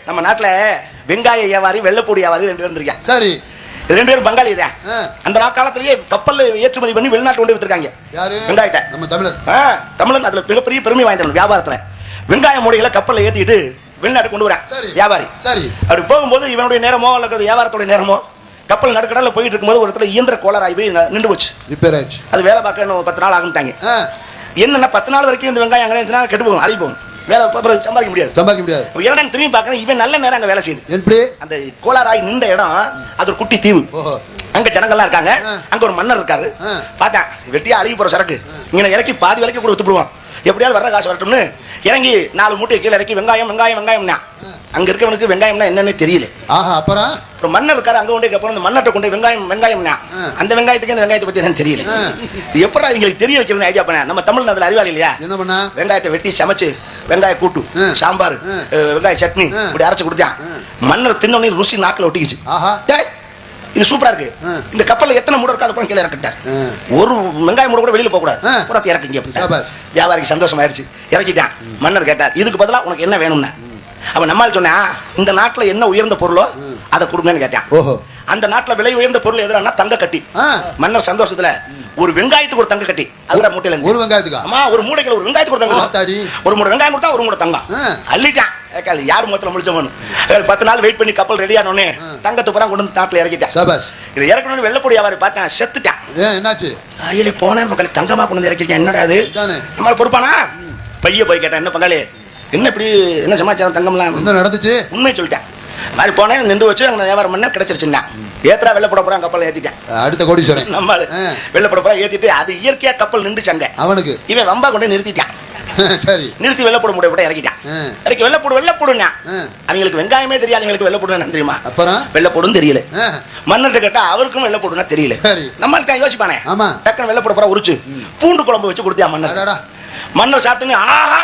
நம்ம நாட்டுல வெங்காய வியாபாரி வெள்ளைப்பூடி வியாபாரி 2 பேர் இருந்திருக்காங்க. சரி. 2 பேரும் பங்காளி தான். அந்த காலத்திலேயே கப்பல் ஏற்றுமதி பண்ணி வெளிநாட்டு கொண்டு வித்துருக்காங்க. யாரு? வெங்காயத்தை. நம்ம தமிழர். தமிழன் அதுல மிகப்பெரிய பெருமை வாய்ந்தவன் வியாபாரத்துல. வெங்காய மூடைகளை கப்பல்ல ஏத்திட்டு வெளிநாட்டு கொண்டு வரேன் வியாபாரி. சரி. அப்படி போகும்போது இவனுடைய நேரமோ அல்லது வியாபாரத்தோட நேரமோ கப்பல் நடுக்கடல்ல போயிட்டு இருக்கும்போது ஒரு இடத்துல இயந்திர கோளாறாகி போய் நின்று போச்சு. ரிப்பேர் ஆயிடுச்சு. அது வேலை பார்க்க 10 நாள் ஆகும்ட்டாங்க. என்னன்னா 10 நாள் வரைக்கும் இந்த வெங்காயம் அங்கே கெட்டு போகும், அழகி போகும், வேலை சம்பாதிக்க முடியாது. இவன் திரும்பி பார்க்கறேன், இவன் நல்ல நேரம் அங்க வேலை செய்யுது. எப்படி? அந்த கோளாறாகி நின்ற இடம் அது ஒரு குட்டி தீவு. அங்க ஜனங்கள்லாம் இருக்காங்க. அங்க ஒரு மன்னர் இருக்காரு. பார்த்தேன் வெட்டியா அழுகி போற சரக்கு இங்க இறக்கி பாதி விலைக்கு கூட வித்துடுவான், எப்படியாவது வர்ற காசு வரட்டும்னு இறங்கி 4 மூட்டை கீழே இறக்கி வெங்காயம் வெங்காயம் வெங்காயம்னா அங்க இருக்கவனுக்கு வெங்காயம்னா என்னன்னு தெரியல. அப்புறம் மன்னர் இருக்காரு, அங்க கொண்டு அப்புறம் மன்னர்கிட்ட கொண்டு வெங்காயம் வெங்காயம்னா அந்த வெங்காயத்துக்கு இந்த வெங்காயத்தை பத்தி என்னன்னு தெரியல. எப்படா இவங்களுக்கு தெரிய வைக்கணும்னு ஐடியா பண்ண. நம்ம தமிழ் அதுல அறிவாளி இல்லையா? என்ன பண்ண? வெங்காயத்தை வெட்டி சமைச்சு வெங்காய கூட்டு சாம்பார் வெங்காய சட்னி இப்படி அரைச்சு கொடுத்தான். மன்னர் தின்னோடனே ருசி நாக்கில் ஒட்டிக்கிச்சு. இது சூப்பரா இருக்கு. இந்த கப்பல்ல எத்தனை மூட இருக்கு அதுக்கு கீழே இறக்கிட்டார். ஒரு வெங்காயம் மூட கூட வெளியில போக கூடாது, புறத்தை இறக்குங்க அப்படின்ட்டு. வியாபாரிக்கு சந்தோஷம் ஆயிடுச்சு, இறக்கிட்டான். மன்னர் கேட்டார், இதுக்கு பதிலா உனக்கு என்ன வேணும்னா? அவன் நம்மால் சொன்னா இந்த நாட்டுல என்ன உயர்ந்த பொருளோ அதை கொடுங்கன்னு கேட்டான். அந்த நாட்டுல விலை உயர்ந்த பொருள் எதுனா தங்க கட்டி. மன்னர் சந்தோஷத்துல ஒரு வெங்காயத்துக்கு ஒரு தங்க கட்டி, அதுல மூட்டையில ஒரு வெங்காயத்துக்கு ஆமா ஒரு மூடைக்கு ஒரு வெங்காயத்துக்கு ஒரு தங்கம், ஒரு மூடை வெங்காயம் கொடுத்தா ஒரு மூடை தங்கம் அள்ளிட்டான். யாரு முகத்துல முடிச்சவனு 10 நாள் வெயிட் பண்ணி கப்பல் ரெடி ஆனோடனே தங்கத்தை பூரா கொண்டு வந்து நாட்டுல இறக்கிட்டான். இதை இறக்கணும்னு வெள்ளைப்பூடி வியாபாரி பார்த்தேன், செத்துட்டான். என்னாச்சு? போனேன் தங்கமா கொண்டு வந்து இறக்கிருக்கேன், என்னடா அது நம்மள பொறுப்பானா? பைய போய் கேட்டேன், என்ன பங்காளி என்ன இப்படி என்ன சமாச்சாரம், தங்கம்லாம் என்ன நடந்துச்சு? உண்மை சொல்லிட்டேன். மாதிரி போனேன், நின்று வச்சு அங்கே வியாபாரம் பண்ண கிடைச்சிருச்சுன்னா ஏத்தரா வெள்ளை போட போறான் கப்பல் ஏத்திட்டேன். அடுத்த கோடீஸ்வரன் நம்ம வெள்ளை போட போறா ஏத்திட்டு அது இயற்கையா கப்பல் நின்றுச்சாங்க. அவனுக்கு இவன் வம்பா கொண்டு நிறுத்திட்டான். சரி, நிறுத்தி வெள்ளை போட முடிய இறக்கிட்டான். இறக்கி வெள்ளை போடுனா அவங்களுக்கு வெங்காயமே தெரியாது, அவங்களுக்கு வெள்ளை போடுனா தெரியுமா? அப்புறம் வெள்ளை போடும் தெரியல. மன்னர்கிட்ட கேட்டா அவருக்கும் வெள்ளை போடுனா தெரியல. நம்மளுக்கு யோசிப்பானே, டக்குனு வெள்ளை போட போறா உரிச்சு பூண்டு குழம்பு வச்சு கொடுத்தியா மன்னர். மன்னர் சாப்பிட்டு ஆஹா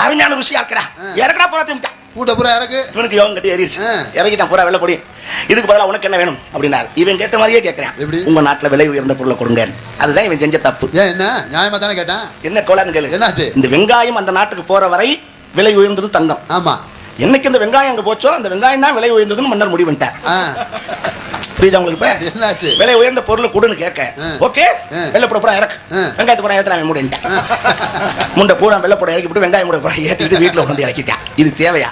அருமையான ருசியா இருக்கிறா, இறக்கடா போறா தின்ட்டான். கூட்ட பூரா இறக்கு. இவனுக்கு யோகம் கட்டி ஏறிடுச்சு, இறக்கிட்டான் பூரா வெள்ளை பொடி. இதுக்கு பதிலாக உனக்கு என்ன வேணும் அப்படின்னாரு. இவன் கேட்ட மாதிரியே கேட்கிறேன், உங்க நாட்டுல விலை உயர்ந்த பொருளை கொடுங்க. அதுதான் இவன் செஞ்ச தப்பு. என்ன நியாயமா தானே கேட்டான்? என்ன கோளான்னு கேளு. என்னாச்சு? இந்த வெங்காயம் அந்த நாட்டுக்கு போற வரை விலை உயர்ந்தது தங்கம். ஆமா, என்னைக்கு இந்த வெங்காயம் அங்க போச்சோ அந்த வெங்காயம் தான் விலை உயர்ந்ததுன்னு மன்னர் முடிவு பண்ணிட்டார். புரியுதா உங்களுக்கு? இப்ப என்னாச்சு? விலை உயர்ந்த பொருள் கொடுன்னு கேட்க ஓகே வெள்ளை போட பூரா இறக்கு, வெங்காயத்தை பூரா ஏத்துறான் மூடிட்டான். முண்டை பூரா வெள்ளை போட இறக்கி விட்டு வெங்காயம் கூட பூரா ஏத்திட்டு வீட்டுல வந்து இறக்கிட்டான். இது தேவையா?